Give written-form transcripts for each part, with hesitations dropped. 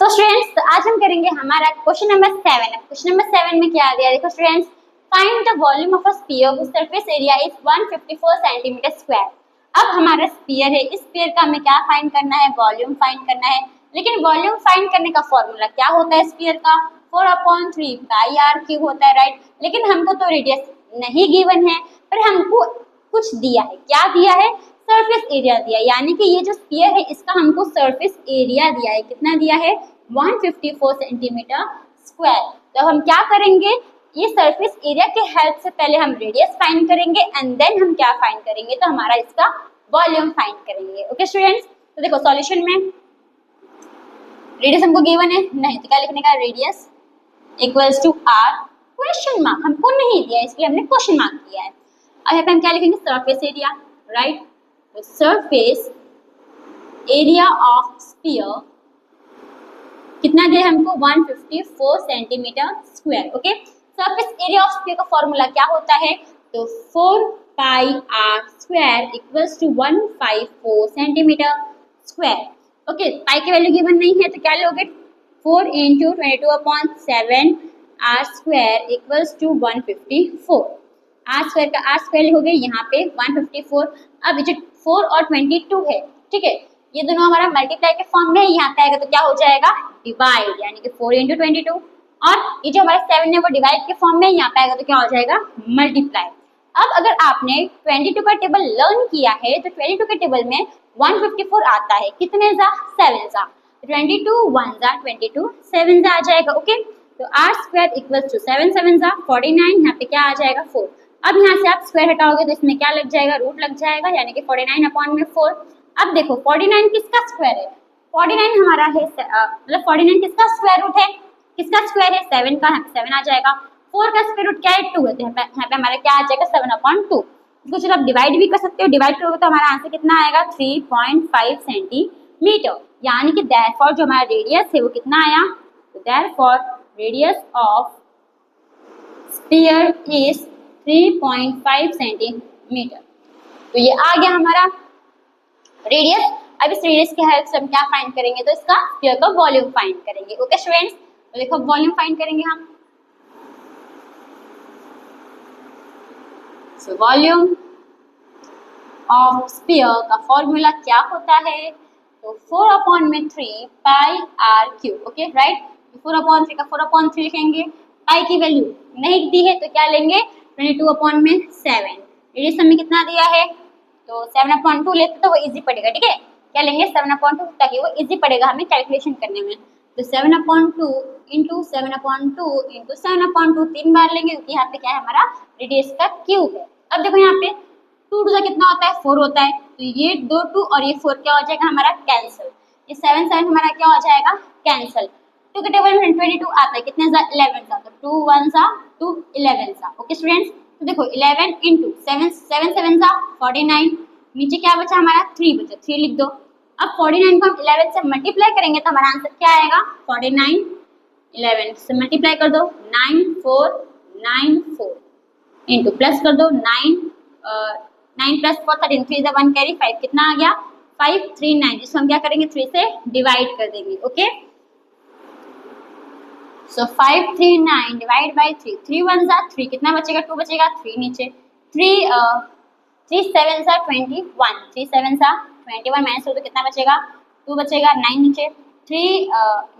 तो स्टूडेंट्स आज हम करेंगे हमारा क्वेश्चन नंबर 7। क्वेश्चन नंबर 7 में क्या दिया, देखो students, find the volume of a sphere which surface area is 154 centimetre square. अब हमारा स्फीयर है, इस स्फीयर का हमें क्या फाइंड करना है, वॉल्यूम फाइंड करना है। लेकिन वॉल्यूम फाइंड करने का फॉर्मूला क्या होता है स्फीयर का, 4/3 पाई आर क्यूब होता है, राइट। लेकिन हमको तो रेडियस नहीं गिवन है, पर हमको कुछ दिया है, क्या दिया है, सरफेस एरिया दिया, यानी कि ये जो स्फीयर है इसका हमको सरफेस एरिया दिया है, कितना दिया है, 154 सेंटीमीटर स्क्वायर। तो हम क्या करेंगे, ये सरफेस एरिया के हेल्प से पहले हम रेडियस फाइंड करेंगे एंड देन हम क्या फाइंड करेंगे, तो हमारा इसका वॉल्यूम फाइंड करेंगे। ओके स्टूडेंट्स, तो देखो सॉल्यूशन में रेडियस हमको गिवन है नहीं, तो क्या लिखने का, radius equals to R question mark, हमको नहीं दिया इसलिए हमने क्वेश्चन मार्क दिया है। अब यहाँ पे हम क्या लिखेंगे, सरफेस एरिया, राइट। तो सरफेस एरिया ऑफ स्फीयर कितना दिया हमको, 154 centimetre square. Okay, surface area of sphere का फॉर्मूला क्या होता है, तो 4 pi R square equals to 154 centimetre square. Okay, pi की वैल्यू गिवन नहीं है तो क्या लोगे, 4 into 22/7 R square equals to 154। R square का आर स्क्वायर हो गया यहाँ पे 154। अब जो 4 और 22 है, ठीक है, ये दोनों हमारा मल्टीप्लाई के फॉर्म में है, यहाँ पे आएगा तो क्या हो जाएगा, डिवाइड, यानी कि 4 इंटू 22। और ये जो हमारा 7 है वो डिवाइड के फॉर्म में है, यहाँ पे आएगा तो क्या हो जाएगा, मल्टीप्लाई। अब अगर आपने 22 का टेबल लर्न किया है तो 22 के टेबल में 154 आता है, कितने जा, 7 जा, 22 1 जा 22 7 जा आ जाएगा। ओके, तो आर स्क्वायर इक्वल्स टू 7 7 जा 49, यहाँ पे क्या आ जाएगा, 4। अब यहाँ से आप स्क्वायर हटाओगे तो इसमें क्या लग जाएगा, रूट लग जाएगा, यानी कि 49/4। अब देखो 49 किसका स्क्वायर है, 49 हमारा है, मतलब 49 किसका स्क्वायर रूट है, किसका स्क्वायर है, 7 का, 7 आ जाएगा। 4 का स्क्वायर रूट क्या है, 2 है, तो यहाँ पे हमारा क्या आ जाएगा, 7/2। इसको चलो आप डिवाइड भी कर सकते हो, डिवाइड करोगे तो हमारा आंसर कितना आएगा, 3.5 सेंटीमीटर, यानी कि देयरफॉर जो हमारा रेडियस है वो कितना आया, तो therefore radius of sphere is 3.5 centimetre. तो ये आ गया हमारा रेडियस। अब इस रेडियस के हेल्प से हम क्या फाइंड करेंगे, तो इसका स्फीयर का वॉल्यूम फाइंड करेंगे। ओके स्टूडेंट्स, तो देखो वॉल्यूम फाइंड करेंगे हम। सो वॉल्यूम ऑफ स्फीयर का फॉर्मूला क्या होता है, तो 4/3 पाई आर क्यूब। ओके राइट, 4/3 का 4/3 लिखेंगे, पाई की वैल्यू नहीं दी है तो क्या लेंगे, 22/7। रेडियस हमें कितना दिया है, तो 7/2 लेते तो वो इजी पड़ेगा, ठीक है, क्या लेंगे 7/2 ताकि वो इजी पड़ेगा हमें कैलकुलेशन करने में। तो 7/2 इंटू 7/2 इंटू 7/2 3 बार लेंगे, क्योंकि यहाँ पे क्या है, हमारा रेडियस का क्यूब है। अब देखो यहाँ पे 2 टू कितना होता है, 4 होता है, तो ये 2 2 और ये 4 क्या हो जाएगा हमारा, कैंसिल। ये 7 7 हमारा क्या हो जाएगा, कैंसिल। 2 के टेबल में 22 आता है, कितने जा, 11 जा, तो 2 1 जा 2 11 जा। ओके स्टूडेंट्स, तो देखो 11 इंटू 7 7 7 जा 49, नीचे क्या बचा हमारा, 3 बचा, 3 लिख दो। अब 49 को हम 11 से मल्टीप्लाई करेंगे तो हमारा आंसर क्या आएगा, 49 11 से मल्टीप्लाई कर दो, 9494 इंटू प्लस कर दो 9 + 4 13, 3 = 1 कैरी 5, कितना आ गया, 539, जिसको हम क्या करेंगे, 3 से डिवाइड कर देंगे। ओके, सो 539 डिवाइड बाय 3, 3 1 जा 3, कितना बचेगा, 2 बचेगा, 3 नीचे, 3 7 जा 21, 3 7 जा 21 माइनस कर दो, कितना बचेगा, 2 बचेगा, 9 नीचे, 3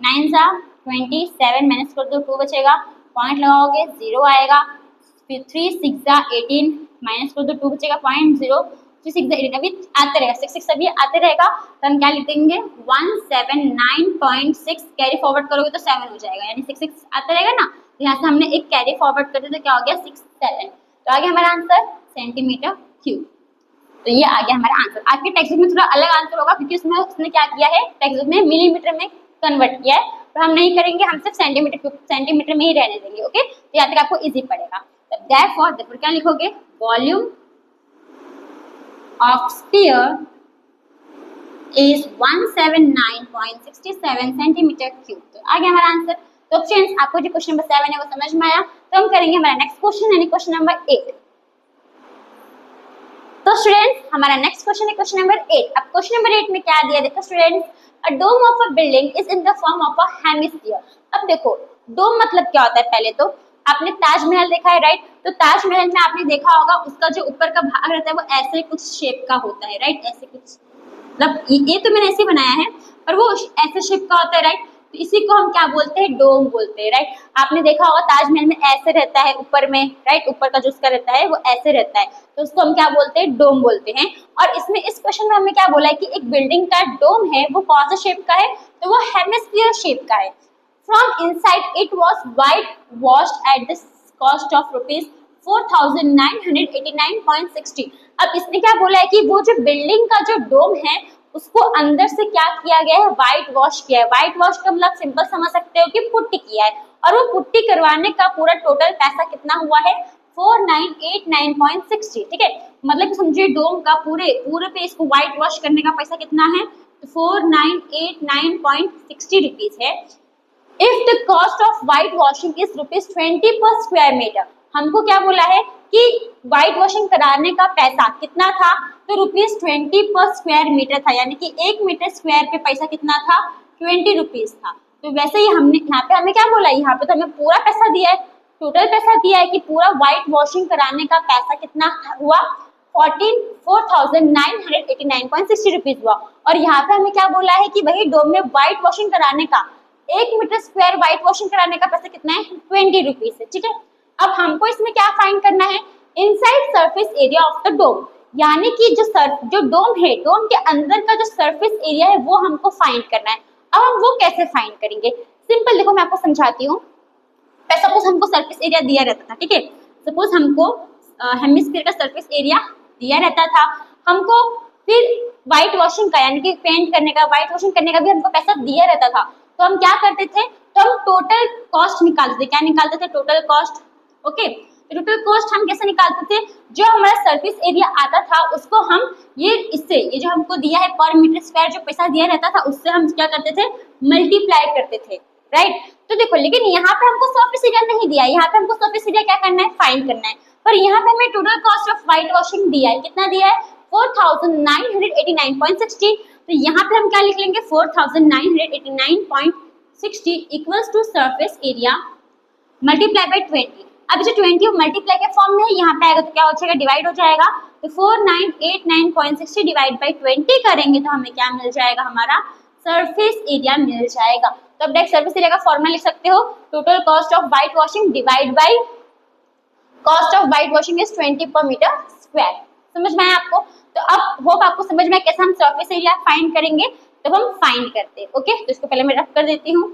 9 जा 27 माइनस कर दो, 2 बचेगा, पॉइंट लगाओगे 0 आएगा, फिर 3 6 जा 18 माइनस कर दो, 2 बचेगा, 0.0, 3 6 जा 18, अभी आते रहेगा, 6 6 अभी आते रहेगा, तो हम क्या लिख देंगे, 179.6 कैरी फॉरवर्ड करोगे तो 7 हो जाएगा, यानी 6 6 आते रहेगा ना, तो यहाँ से हमने एक कैरी फॉरवर्ड कर दिया तो क्या हो गया, 6 7, तो आ गया हमारा आंसर सेंटीमीटर क्यूब। तो ये आ गया हमारा आंसर। आपके टेक्स्ट बुक में थोड़ा अलग आंसर होगा, क्योंकि उसने क्या किया है, टेक्स्ट बुक में मिलीमीटर में कन्वर्ट किया है, तो हम नहीं करेंगे, हम सिर्फ सेंटीमीटर में ही रहने देंगे। ओके, तो यहाँ तक आपको इजी पड़ेगा। therefore क्या लिखोगे, volume of sphere is 179.67 centimetre cube. तो आ गया हमारा आंसर। तो फ्रेंड्स, आपको जो क्वेश्चन नंबर 7 है वो समझ में आया, तो हम करेंगे हमारा नेक्स्ट क्वेश्चन, यानी क्वेश्चन नंबर 8। तो स्टूडेंट्स, हमारा नेक्स्ट क्वेश्चन है क्वेश्चन नंबर 8। अब क्वेश्चन नंबर 8 में क्या दिया, देखो students, a dome of a building is in the form of a hemisphere. अब देखो डोम मतलब क्या होता है, पहले तो आपने ताजमहल देखा है राइट, तो ताजमहल में आपने देखा होगा उसका जो ऊपर का भाग रहता है वो ऐसे कुछ शेप का होता है राइट, ऐसे कुछ, मतलब ये तो मैंने ऐसे बनाया है पर वो ऐसे शेप का होता है राइट, तो इसी को हम क्या बोलते हैं, डोम बोलते हैं राइट। आपने देखा होगा ताजमहल में ऐसे रहता है ऊपर में राइट, ऊपर का जो उसका रहता है वो ऐसे रहता है, तो उसको हम क्या बोलते हैं, डोम बोलते हैं। और इसमें इस क्वेश्चन में हमें क्या बोला है कि एक बिल्डिंग का डोम है वो कौन सा शेप का है, तो वो हेमिस्फीयर शेप का है। From inside it was white washed at the cost of rupees 4989.60। अब इसने क्या बोला है कि वो जो बिल्डिंग का जो डोम है उसको अंदर से क्या किया गया है, व्हाइट वॉश किया है। व्हाइट वॉश का मतलब सिंपल समझ सकते हो कि पुट्टी किया है, और वो पुट्टी करवाने का पूरा टोटल पैसा कितना हुआ है, 4989.60। ठीक है, मतलब समझिए डोम का पूरे पे इसको व्हाइट वॉश करने का पैसा कितना है, तो 4989.60 रुपीज है। If the cost of white washing is ₹20 पर स्क्वायर मीटर, हमको क्या बोला है कि व्हाइट वॉशिंग कराने का पैसा कितना था, तो ₹20 पर स्क्वायर मीटर था, यानी कि 1 मीटर स्क्वायर पे पैसा कितना था, 20 रुपीज था। तो वैसे ही हमने यहाँ पे हमें क्या बोला, यहाँ पे तो हमें पूरा पैसा दिया है, टोटल पैसा दिया है कि पूरा व्हाइट वॉशिंग कराने का पैसा कितना हुआ, 4989.60 रुपीज हुआ। और यहाँ पे हमें क्या बोला है कि वही डोम में व्हाइट वॉशिंग कराने का 1 मीटर स्क्वायर व्हाइट वॉशिंग कराने का पैसा कितना है, 20 रुपीज है। ठीक है, अब हमको इसमें क्या फाइंड करना है, inside surface area of the dome, यानी कि जो डोम है, डोम के अंदर का जो सरफेस एरिया है वो हमको फाइंड करना है। अब हम वो कैसे फाइंड करेंगे, सिंपल देखो मैं आपको समझाती हूँ। सपोज हमको सरफेस एरिया दिया रहता था, ठीक है, सपोज हमको हेमिस्फीयर का सरफेस एरिया दिया रहता था, हमको फिर व्हाइट वॉशिंग का यानी कि पेंट करने का, व्हाइट वॉशिंग करने का भी हमको पैसा दिया रहता था, तो हम क्या करते थे, तो हम टोटल कॉस्ट निकालते थे। क्या निकालते थे, टोटल कॉस्ट। ओके, तो टोटल कॉस्ट हम कैसे निकालते थे, जो हमारा सरफेस एरिया आता था उसको हम ये जो हमको दिया है पर मीटर स्क्वायर जो पैसा दिया रहता था उससे हम क्या करते थे, मल्टीप्लाई करते थे राइट। तो देखो लेकिन यहाँ पे हमको सरफेस एरिया नहीं दिया, यहाँ पे हमको सरफेस एरिया क्या करना है, फाइंड करना है, पर यहाँ पे हमें total cost of white washing दिया है, कितना दिया है, 4989.60। तो यहाँ पे हम क्या लिख लेंगे, 4989.60 equals to surface area multiply by 20। अब जो 20 मल्टीप्लाई के फॉर्म में है, यहाँ पे आएगा तो क्या हो जाएगा, डिवाइड हो जाएगा, तो 4989.60 डिवाइड बाय 20 करेंगे तो हमें क्या मिल जाएगा, हमारा सरफेस एरिया मिल जाएगा। तो अब डायरेक्ट सरफेस एरिया का फॉर्मूला लिख सकते हो, total cost of white washing divide by cost of white washing is 20 पर मीटर स्क्वायर। समझ में आया आपको, तो अब होप आपको समझ में कैसे हम सरफेस एरिया फाइंड करेंगे, तो हम फाइंड करते हैं। ओके, तो इसको पहले मैं रफ कर देती हूँ।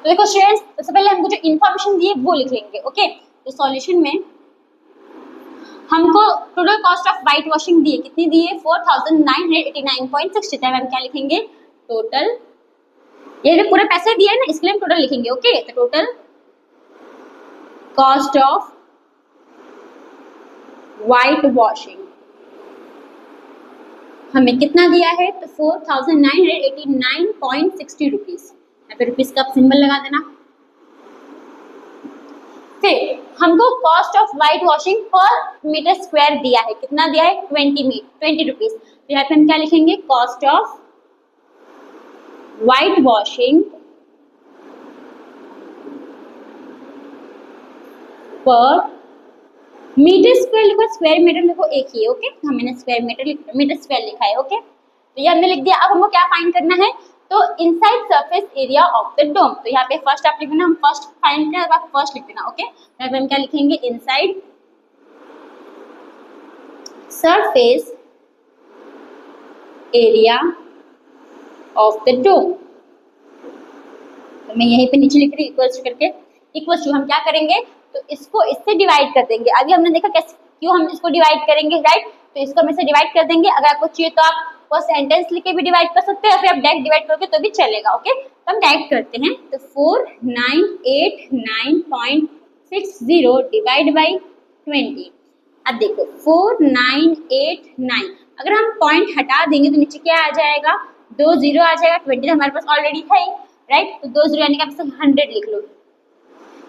तो देखो स्टूडेंट्स, सबसे पहले हमको जो इन्फॉर्मेशन दी है वो लिख लेंगे। ओके, तो सॉल्यूशन में हमको total cost of white washing दी है, कितनी दी है, 4989.60। तो हम क्या लिखेंगे, टोटल, ये जो पूरे पैसे दिए हैं ना इसके लिए हम टोटल लिखेंगे। ओके, तो total cost of white washing हमें कितना दिया है, तो 4989.60 रुपीज। यहाँ पे रुपीज का सिंबल लगा देना। फिर हमको कॉस्ट ऑफ व्हाइट वॉशिंग पर मीटर स्क्वायर दिया है, कितना दिया है, 20 रुपीज। तो यहाँ पे हम क्या लिखेंगे, कॉस्ट ऑफ व्हाइट वॉशिंग पर मीटर स्क्वायर लिखो, स्क्वायर मीटर लिखो एक ही है। ओके, हमने स्क्वायर मीटर स्क्वायर लिखा है। ओके, तो ये हमने लिख दिया। अब हमको क्या फाइंड करना है, तो inside surface area of the dome. तो यहाँ पे फर्स्ट आप लिख देना, हम फर्स्ट फाइंड करें, आप फर्स्ट लिख देना। ओके, यहाँ पे हम क्या लिखेंगे, inside surface area of the dome. तो मैं यहीं पे नीचे लिख रही इक्वल्स करके, इक्वल्स टू हम क्या करेंगे, तो इसको इससे डिवाइड कर देंगे। अभी हमने देखा कैसे, क्यों हम इसको डिवाइड करेंगे राइट, तो इसको हम इससे डिवाइड कर देंगे। अगर आपको चाहिए तो आप वो सेंटेंस लिख के भी डिवाइड कर सकते हैं, फिर आप डायरेक्ट डिवाइड करोगे तो भी चलेगा। ओके, तो हम डायरेक्ट करते हैं, तो 4989.60 डिवाइड बाई 20। अब देखो 4989, अगर हम पॉइंट हटा देंगे तो नीचे क्या आ जाएगा, 2 0 आ जाएगा, 20 तो हमारे पास ऑलरेडी है राइट, तो 2 0 यानी कि आप 100 लिख लो।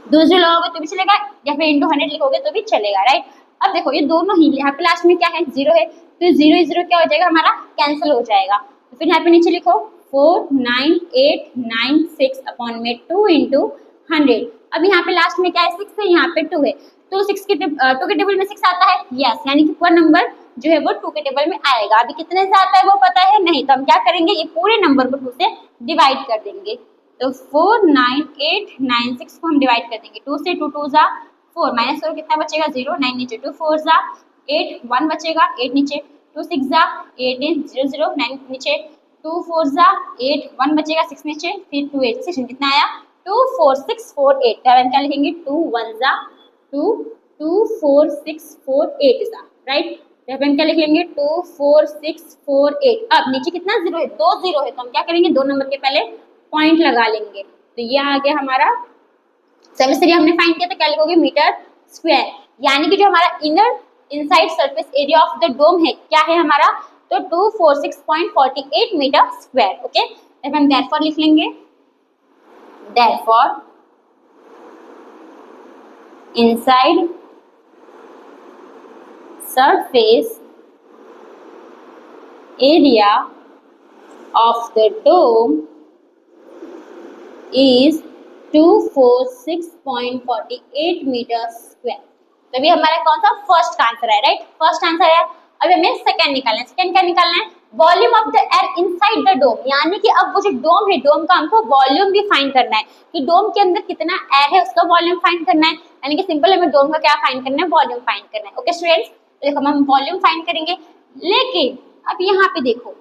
दो जीरो लगाओगे तो भी चलेगा, या फिर इंटू 100 लिखोगे तो भी चलेगा, राइट। अब देखो ये दोनों ही, यहाँ पे लास्ट में क्या है, जीरो है, तो जीरो जीरो क्या हो जाएगा हमारा, कैंसिल हो जाएगा। तो फिर यहाँ पे नीचे लिखो 49896 अपॉन में 2 इंटू 100। अब यहाँ पे लास्ट में क्या है, 6 है, यहाँ पे 2 है, तो 6 के 2 के टेबल में 6 आता है, यस, यानी कि पूरा नंबर जो है वो 2 के टेबल में आएगा। अभी कितने से आता है वो पता है नहीं, तो हम क्या करेंगे, ये पूरे नंबर को 2 से डिवाइड कर देंगे। तो 49896 को हम डिवाइड कर देंगे, 2 से 2 2 जा 4, माइनस 4 कितना बचेगा 0, 9 नीचे 2 4 जा 8, 1 बचेगा 8 नीचे, 2 6 जा 8 0 0, 9 नीचे 2 4 जा 8, 1 बचेगा 6 नीचे, फिर 2 8 6 कितना आया 2 4 6 4 8। तो हम क्या लिखेंगे 2 1 जा 2 2 4 6 4 8 जा, राइट। तो हम क्या लिख लेंगे 2 4 6 4 8। अब नीचे कितना जीरो है, 2 जीरो है, तो हम क्या करेंगे 2 नंबर के पहले पॉइंट लगा लेंगे। तो ये आ गया हमारा सरफेस एरिया हमने फाइंड किया, तो क्या लिखोगे मीटर स्क्वायर, यानी कि जो हमारा inner inside surface area of the dome है क्या है हमारा, तो 246.48 मीटर स्क्वायर। ओके, तो हम देयरफॉर लिख लेंगे, therefore inside surface area of the dome is 246.48 metre square. तो अभी हमारा कौन सा फर्स्ट का आंसर है, राइट, फर्स्ट आंसर है। अभी हमें सेकंड निकालना है, सेकंड क्या निकालना है, volume of the air inside the dome, यानी कि अब वो जो डोम है, डोम का हमको वॉल्यूम भी फाइंड करना है कि डोम के अंदर कितना एयर है उसका वॉल्यूम फाइंड करना है, यानी कि सिंपल हमें डोम का क्या फाइंड करना है, वॉल्यूम फाइंड करना है। ओके स्टूडेंट्स, तो देखो हम वॉल्यूम फाइंड करेंगे, लेकिन अब यहाँ पे देखो,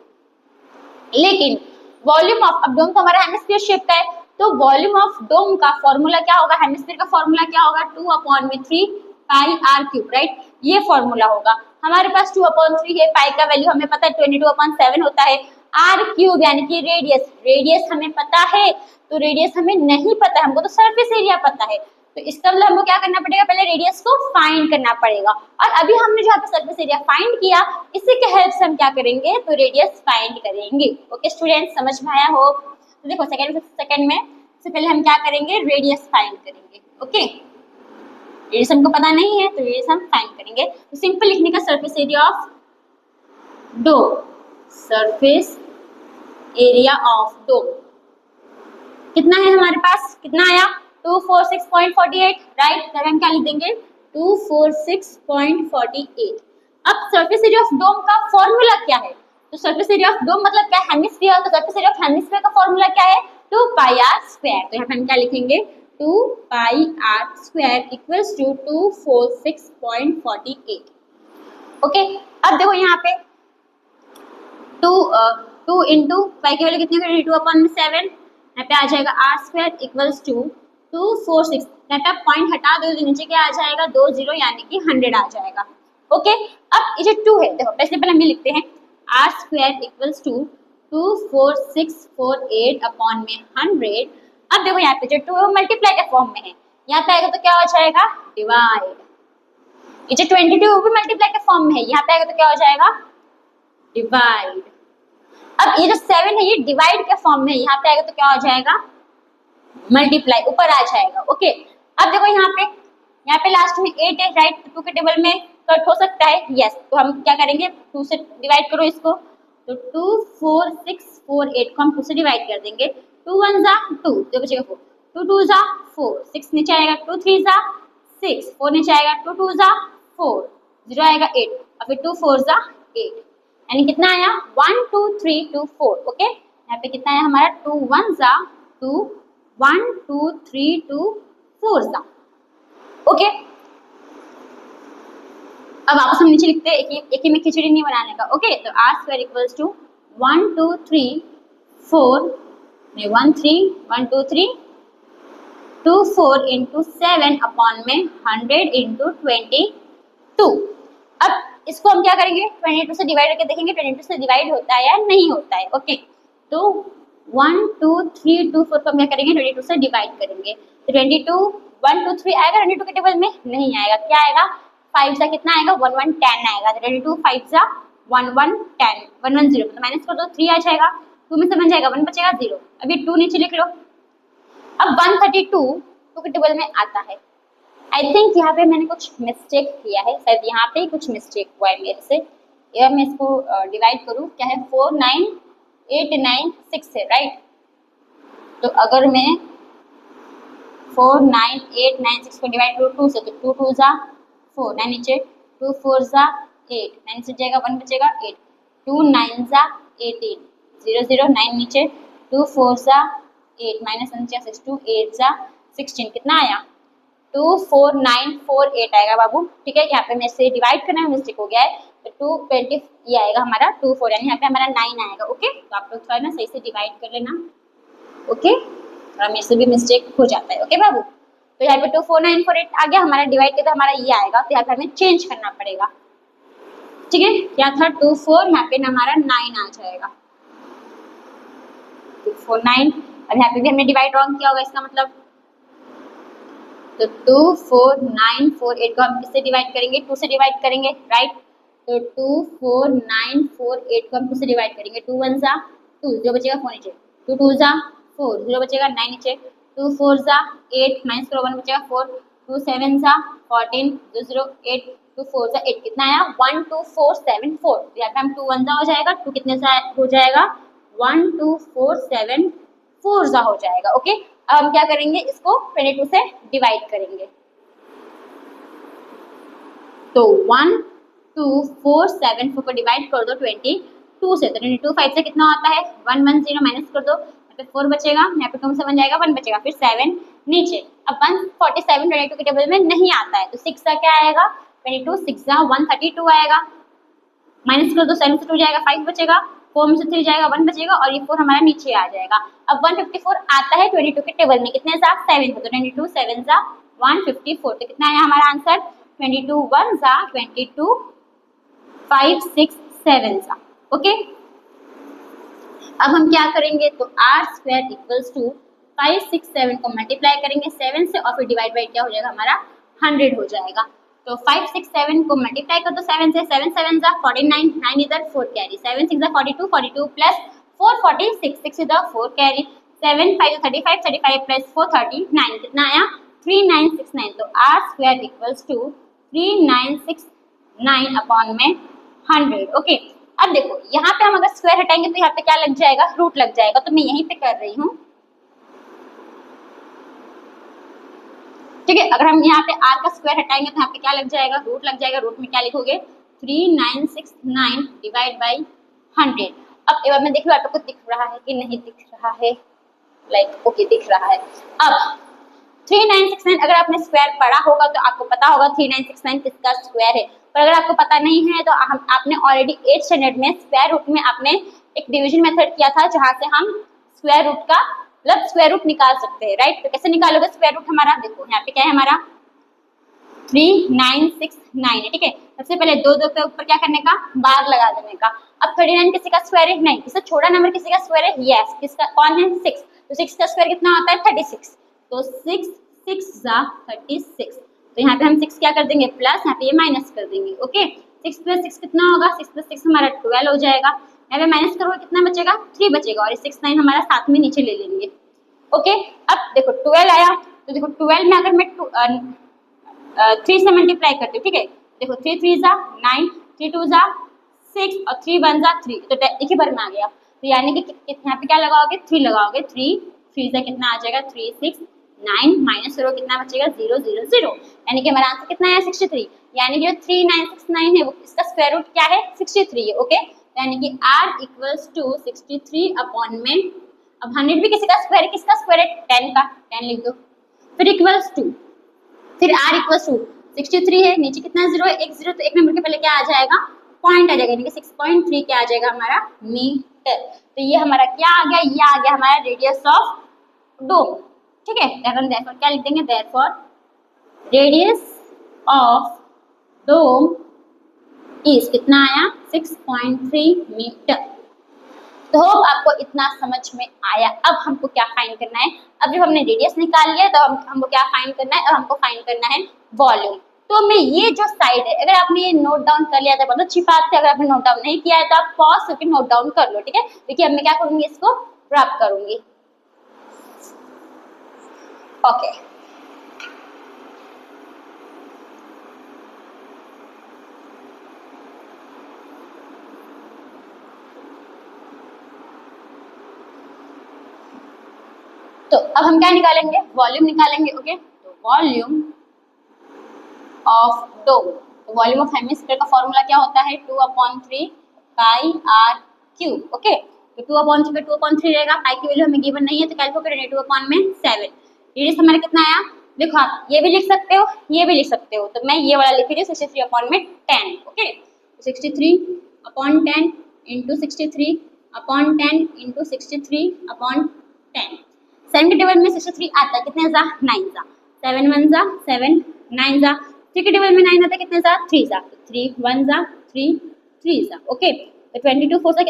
लेकिन वॉल्यूम ऑफ, अब डोम तो हमारा हेमिस्फीयर शेप का है, तो वॉल्यूम ऑफ डोम का फॉर्मूला क्या होगा, हेमिस्फीयर का फॉर्मूला क्या होगा 2/3 पाई आर क्यूब, राइट, ये फॉर्मूला होगा। हमारे पास 2/3 है, पाई का वैल्यू हमें पता है 22/7 होता है, आर क्यूब यानी कि रेडियस, रेडियस हमें पता है, तो रेडियस हमें नहीं पता है, हमको तो सरफेस एरिया पता है, तो इसका मतलब हमको क्या करना पड़ेगा, पहले रेडियस को फाइंड करना पड़ेगा। और अभी हमने जो यहाँ पे सरफेस एरिया फाइंड किया, इसी के हेल्प से हम क्या करेंगे, तो रेडियस फाइंड करेंगे। ओके स्टूडेंट्स, समझ में आया हो। तो देखो सेकंड में से पहले हम क्या करेंगे, रेडियस फाइंड करेंगे। ओके, रेडियस हमको पता नहीं है, तो रेडियस हम फाइंड करेंगे। तो सिंपल लिखने का surface area of dome, surface area of dome कितना है हमारे पास, कितना आया 246.48, राइट। तब हम क्या लिख देंगे 246.48। अब सरफेस एरिया ऑफ डोम का फॉर्मूला क्या है, तो सरफेस एरिया ऑफ डोम मतलब क्या, हेमिस्फीयर, तो सरफेस एरिया ऑफ हेमिस्फीयर का फॉर्मूला क्या है 2 पाई आर स्क्वायर। तो यहाँ पे हम क्या लिखेंगे 2 pi R square equals to 246.48। Okay, अब देखो यहाँ पे 2 इंटू पाई की वैल्यू कितनी होगी 2/7, यहाँ पे आ जाएगा आर स्क्वायर इक्वल्स टू 246, यहाँ पे पॉइंट हटा दो तो नीचे क्या आ जाएगा 2 0 यानी कि 100 आ जाएगा। ओके, अब ये जो 2 है, देखो पहले हम ये लिखते हैं R square equals to 24648 upon में 100। अब देखो यहाँ पे जो 2 है वो मल्टीप्लाई के फॉर्म में है, यहाँ पे आएगा तो क्या हो जाएगा डिवाइड, ये जो 22 वो भी मल्टीप्लाई के फॉर्म में है, यहाँ पे आएगा तो क्या हो जाएगा डिवाइड। अब ये जो 7 है ये डिवाइड के फॉर्म में है, यहाँ पे आएगा तो क्या हो जाएगा मल्टीप्लाई, ऊपर आ जाएगा। ओके, अब देखो यहाँ पे लास्ट में 8 है, राइट, 2 के टेबल में कट हो सकता है, यस, तो हम क्या करेंगे 2 से डिवाइड करो इसको, तो 24648 को हम 2 से डिवाइड कर देंगे, 2 1 जा 2, तो बचेगा 4, 2 2 जा 4, 6 नीचे आएगा, 2 3 जा 6, 4 नीचे आएगा, 2 2 जा 4, 0 आएगा 8, और फिर 2 4 जा 8, यानी कितना आया 1 2 3 2 4। ओके, यहाँ पे कितना आया हमारा 2 1 जा 2, 1 2 3 2 4 जा। ओके, अब वापस हम नीचे लिखते हैं, एक ही में खिचड़ी नहीं बनाने का। ओके, तो are square equals to 1 2 3 4 1 3 1 2 3 2 4 into 7 upon में 100 इंटू 22। अब इसको हम क्या करेंगे 22 से डिवाइड करके देखेंगे 22 से डिवाइड होता है या नहीं होता है। ओके, तो 1 2 3 2 4 को हम क्या करेंगे 22 से डिवाइड करेंगे, तो 22 1 2 3 आएगा, 22 के टेबल में नहीं आएगा, क्या आएगा 5 जा कितना आएगा 1 1 10 आएगा, तो 22 5 जा 1 1 10 1 1 0, तो माइनस कर दो 3 आ जाएगा, 2 में से बन जाएगा 1 बचेगा 0। अभी 2 नीचे लिख लो। अब 132 टू के टेबल में आता है। आई थिंक यहाँ पे मैंने कुछ मिस्टेक किया है, शायद यहाँ पे कुछ मिस्टेक हुआ है मेरे से। या मैं इसको डिवाइड करूँ, क्या है 4 9 8 9 6 है, राइट। तो अगर मैं 4 9 8 9 6 को डिवाइड करूँ 2 से, तो 2 2 जा 4, 9 नीचे 2 4 जा 8, 9 से जाएगा 1 बचेगा 8, 2 9 जा 18, 0 0 9 नीचे 2 4 जा 8 माइनस 1 6 2 8 जा 16, कितना आया 2 4 9 4 8 आएगा बाबू, ठीक है। यहाँ पे मेरे से डिवाइड करने में मिस्टेक हो गया है, तो 2 20 ये आएगा हमारा 2 4, यानी यहाँ पे हमारा 9 आएगा, ओके। तो आप लोग थोड़ा ना सही से डिवाइड कर लेना, ओके। थोड़ा मेरे से भी मिस्टेक हो जाता है, ओके बाबू। तो यहाँ पे 2 4 9 4 8 आ गया हमारा, डिवाइड के तो हमारा ये आएगा, तो यहाँ पे हमें चेंज करना पड़ेगा, ठीक है। क्या था 2 4, यहाँ पे हमारा 9 आ जाएगा, 2 4 9। अब यहाँ पे भी हमने डिवाइड रॉन्ग किया होगा, इसका मतलब तो 2 4 9 4 8 को हम किससे डिवाइड करेंगे, 2 से डिवाइड करेंगे, राइट। तो 2 4 9 4 8 को हम 2 से डिवाइड करेंगे, 2 1 जा 2, 0 बचेगा 4 नीचे, 2 2 जा 4, 0 बचेगा 9 नीचे, 2 4 जा 8 माइनस करो 1 बचेगा 4, 2 7 जा 14, 2 0 8, 2 4 जा 8, कितना आया 1 2 4 7 4। तो यहाँ पे हम 2 1 जा हो जाएगा, 2 कितने से हो जाएगा 1 2 4 7 4 जा हो जाएगा, ओके। अब हम क्या करेंगे, इसको 22 से डिवाइड करेंगे, तो 1 2 4 7 4 को डिवाइड कर दो 22 से, तो 22 5 से कितना होता है 1 1 0 माइनस कर दो, यहाँ पे 4 बचेगा, यहाँ पे 2 से 1 जाएगा 1 बचेगा, फिर 7 नीचे। अब 147 22 के टेबल में नहीं आता है, तो 6 का क्या आएगा 22, 6 जा 132 आएगा, माइनस कर दो 7 से 2 जाएगा 5 बचेगा, 4 में से 3 जाएगा 1 बचेगा, और ये 4 हमारा नीचे आ जाएगा। अब 154 आता है 22 के टेबल में, कितने जा 7, तो 22 7 जा 154, तो कितना आया हमारा आंसर 22 1 जा 22 5 6 7 जा, ओके। अब हम क्या करेंगे, तो r स्क्वायर इक्वल्स टू 5 6 7 को मल्टीप्लाई करेंगे 7 से, और फिर डिवाइड बाई क्या हो जाएगा हमारा 100 हो जाएगा। तो 5 6 7 को मल्टीप्लाई कर दो 7 से, 7 7 जा 49, 9 इधर 4 कैरी, 7 6 जा 42, 42 प्लस 4 46, 6 इधर 4 कैरी, 7 5 35, 35 प्लस 4 39, कितना आया 3969। तो r square equals to 3969 upon में 100, ओके। अब देखो यहाँ पे हम अगर स्क्वायर हटाएंगे तो यहाँ पे क्या लग जाएगा, रूट लग जाएगा, तो मैं यहीं पे कर रही हूँ, ठीक है। अगर हम यहाँ पे r का स्क्वायर हटाएंगे तो यहाँ पे क्या लग जाएगा, रूट लग जाएगा। रूट में क्या लिखोगे 3969 डिवाइड बाई 100। अब एक बार मैं देख लो आपको दिख रहा है कि नहीं दिख रहा है, लाइक ओके दिख रहा है। अब 3969 अगर आपने स्क्वायर पढ़ा होगा तो आपको पता होगा 3969 किसका स्क्वायर है, पर अगर आपको पता नहीं है तो आपने ऑलरेडी 8th स्टैंडर्ड में स्क्वायर रूट में आपने एक डिवीजन मेथड किया था, जहां से हम स्क्वायर रूट का मतलब स्क्वायर रूट निकाल सकते हैं, राइट। तो कैसे निकालोगे स्क्वायर रूट हमारा, देखो यहाँ पे क्या है हमारा 3969 है, ठीक है। सबसे पहले 2 2 के ऊपर क्या करने का, बार लगा देने का। अब 39 किसी का स्क्वायर है नहीं, इससे छोटा नंबर किसी का स्क्वायर है, यस किसका, कौन है 6, तो 6 का स्क्वायर कितना होता है 36, तो 6 6 जा 36, तो यहाँ पे हम 6 क्या कर देंगे प्लस, यहाँ पे ये माइनस कर देंगे, ओके। 6 प्लस 6 कितना होगा, 6 प्लस 6 हमारा 12 हो जाएगा, यहाँ पे माइनस करोगे कितना बचेगा 3 बचेगा, और 6 9 हमारा साथ में नीचे ले लेंगे, ओके। अब देखो 12 आया, तो देखो 12 में अगर मैं 3 से मल्टीप्लाई करती हूँ, ठीक है। देखो 3 3 जा 9, 3 2 जा 6, और 3 1 जा 3, तो एक ही बार में आ गया। तो यानी कि यहाँ पे क्या लगाओगे 3 लगाओगे, 3 3 जा कितना आ जाएगा 3 6 9 माइनस करो कितना बचेगा 0 0 0, यानी कि हमारा आंसर कितना है 63, यानी कि जो 3969 है वो इसका स्क्वायर रूट क्या है 63 है, ओके। यानी कि r इक्वल्स टू 63 अपॉन में, अब 100 भी किसी का स्क्वायर है, किसका स्क्वायर है 10 का, 10 लिख दो, फिर इक्वल्स टू, फिर r इक्वल्स टू 63 है, नीचे कितना 0 है, एक 0, तो एक नंबर के पहले क्या आ जाएगा पॉइंट आ जाएगा, यानी कि 6.3 क्या आ जाएगा हमारा मीटर। तो ये हमारा क्या आ गया, ये आ गया हमारा रेडियस ऑफ डोम, ठीक है। therefore क्या लिख देंगे, therefore radius of dome is कितना आया 6.3 मीटर। तो होप आपको इतना समझ में आया। अब हमको क्या फाइंड करना है, अब जब हमने रेडियस निकाल लिया तो हमको क्या फाइंड करना है, अब हमको फाइंड करना है वॉल्यूम। तो मैं ये जो साइड है, अगर आपने ये नोट डाउन कर लिया था बहुत अच्छी बात है, अगर आपने नोट डाउन नहीं किया है तो आप पॉज करके नोट डाउन कर लो, ठीक है। देखिए अब मैं क्या करूंगी, इसको रब करूंगी, ओके। तो अब हम क्या निकालेंगे, वॉल्यूम निकालेंगे। ओके, तो वॉल्यूम ऑफ डोम, तो वॉल्यूम ऑफ हेमिस्फीयर का फॉर्मूला क्या होता है, 2/3 पाई आर क्यूब। ओके, तो 2/3 पे 2/3 रहेगा, पाई की वैल्यू हमें गिवन नहीं है तो कैलकुलेट करेंगे, 2/7। रेडियस हमारा कितना आया, देखो आप ये भी लिख सकते हो, ये भी लिख सकते हो, तो मैं ये वाला लिख रही हूँ 63/10। Okay, 63/10 into 63/10 into 63/10। 7 के टेबल में 63 आता है, कितने जा 9 जा, 7 1 जा 7 9 जा, 3 के टेबल में 9 आता है, कितने जा 3 जा, 3 1 जा 3 3 जा। ओके, तो 22 2 से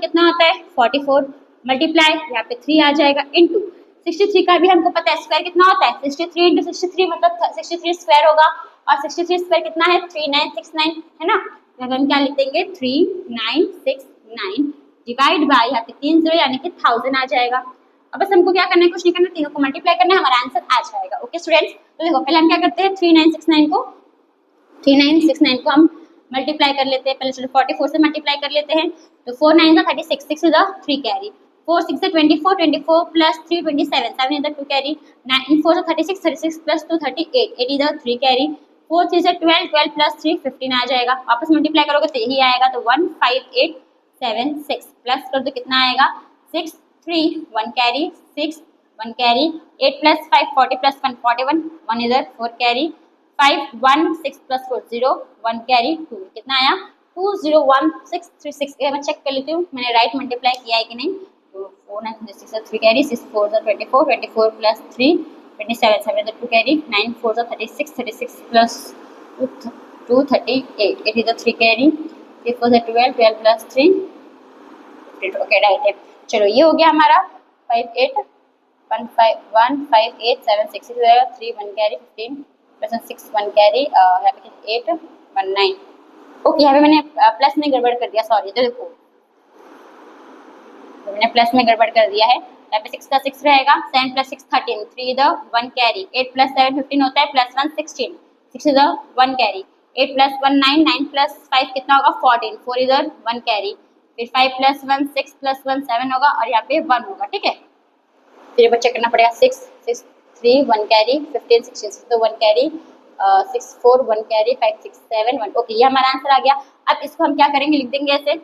कितना आता है 44, मल्टीप्लाई यहाँ पे 3 आ जाएगा, इंटू 63 का भी हमको पता है स्क्वायर कितना होता है, 63 इंटू 63 मतलब 63 स्क्वायर होगा, और 63 स्क्वायर कितना है 3969 है ना, तो हम क्या लिख देंगे 3969 डिवाइड बाय यहाँ पे 3 0 यानी कि 1000 आ जाएगा। अब बस हमको क्या करना है, कुछ नहीं करना, तीनों को मल्टीप्लाई करना है, हमारा आंसर आ जाएगा। ओके स्टूडेंट्स, तो देखो पहले हम क्या करते हैं 3969 को हम मल्टीप्लाई कर लेते हैं, पहले चलो 44 से मल्टीप्लाई कर लेते हैं, तो 4 9 जा 36, 6 is the 3 carry, 4 6 is 24, 24 plus 3 27, 7 is the 2 carry, 9 4 is 36, 36 plus 2 38, 8 is the 3 carry, 4 3 is 12, 12 plus 3 15 आ जाएगा, वापस मल्टीप्लाई करोगे तो यही आएगा, तो 15876 प्लस कर दो कितना आएगा 6 3 1 कैरी 6 1 कैरी 8 plus 5 40 plus 1 41 1 इधर 4 कैरी 5 1 6 plus 4 0 1 कैरी 2 कितना आया 201636। मैं चेक कर लेती हूँ मैंने राइट मल्टीप्लाई किया है कि नहीं, 4 9 6 3 carry 6 4 24 24 plus 3 27 7 2 carry 9 4 36 36 plus 2 38 8 is the 3 carry 3 4 12 12 plus 3 okay right है। चलो ये हो गया हमारा 5 8 1 5 1 5 8 7 6 3 1 कैरी 15 प्लस 6 1 कैरी यहाँ पे 8 1 9। ओके यहाँ पे मैंने प्लस में गड़बड़ कर दिया, सॉरी, तो देखो तो मैंने प्लस में गड़बड़ कर दिया है, यहाँ पे 6 का 6 रहेगा, 7 plus 6 13 3 इधर 1 कैरी 8 plus 7 15 होता है, प्लस 1 16 6 इधर 1 कैरी 8 plus 1 9 9 plus 5 कितना होगा 14 4 इधर 1 कैरी, फिर 5 plus 1 6 plus 1 7 होगा और यहाँ पे 1 होगा। ठीक है, फिर बच्चा करना पड़ेगा 6 6 3 1 कैरी 15 16 तो 1 कैरी 6 4 1 कैरी 5 6 7 1। ओके ये हमारा आंसर आ गया। अब इसको हम क्या करेंगे, लिख देंगे ऐसे,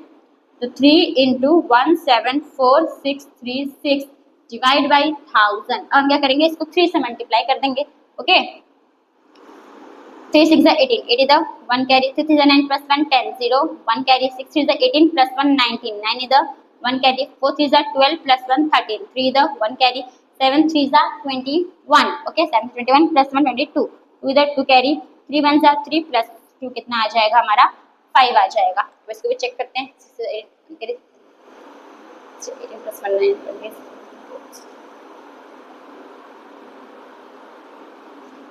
तो 3 into 1744636 डिवाइड बाई 1000, और हम क्या करेंगे इसको 3 से मल्टीप्लाई कर देंगे। Okay 3 6 is 18 8 is the 1 carry 6 is 9 plus 1 10 0 1 carry 6 3 is 18 plus 1 19 9 is the 1 carry 4 3 is 12 plus 1 13 3 is the 1 carry 7 3 is 21। Okay 7 21 plus 1 22 2 is the 2 carry 3 1 is 3 plus 2 कितना आ जाएगा हमारा 5 आ जाएगा। तो इसको भी चेक करते हैं, 18 plus 1 9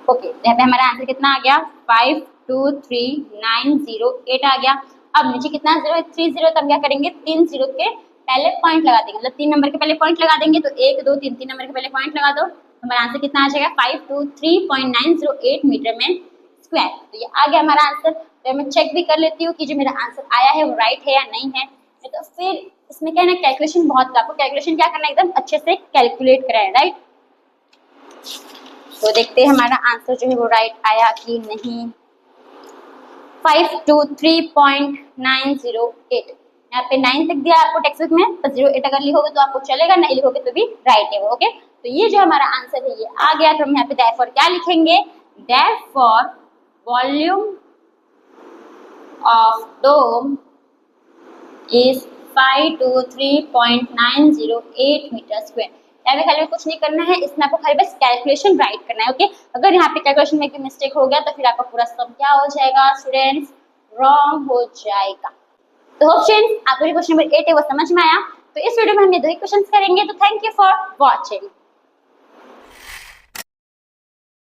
ओके यहाँ पे हमारा आंसर कितना आ गया 523908 आ गया। अब नीचे कितना 0 है 30, तो हम क्या करेंगे 3 0 के पहले पॉइंट लगा देंगे, मतलब 3 नंबर के पहले पॉइंट लगा देंगे, तो 1 2 3 3 नंबर के पहले पॉइंट लगा दो, हमारा आंसर कितना आ जाएगा 523.908 मीटर में स्क्वायर। तो ये आ गया हमारा आंसर। तो मैं चेक भी कर लेती हूँ कि जो मेरा आंसर आया है वो राइट है या नहीं है, तो फिर इसमें क्या है ना कैलकुलेशन बहुत, आपको कैलकुलेशन क्या करना है एकदम अच्छे से कैलकुलेट कराए, राइट। तो देखते हैं हमारा आंसर जो है वो राइट आया कि नहीं। 523.908 यहाँ पे 9 तक दिया आपको टेक्स्ट बुक में, तो 08 अगर लिखोगे तो आपको चलेगा, नहीं लिखोगे तो भी राइट है वो। ओके तो ये जो हमारा आंसर है ये आ गया। तो हम यहाँ पे देयरफॉर क्या लिखेंगे, therefore volume of dome is 523.908 metre square. यहाँ पे खाली कुछ नहीं करना है, इसमें आपको खाली बस कैलकुलेशन राइट करना है। ओके अगर यहाँ पे कैलकुलेशन में कोई मिस्टेक हो गया तो फिर आपका पूरा सम क्या हो जाएगा स्टूडेंट्स, रॉन्ग हो जाएगा। तो होप स्टूडेंट्स आपको क्वेश्चन नंबर 8 है वो समझ में आया। तो इस वीडियो में हम ये 2 क्वेश्चन करेंगे। तो थैंक यू फॉर वॉचिंग।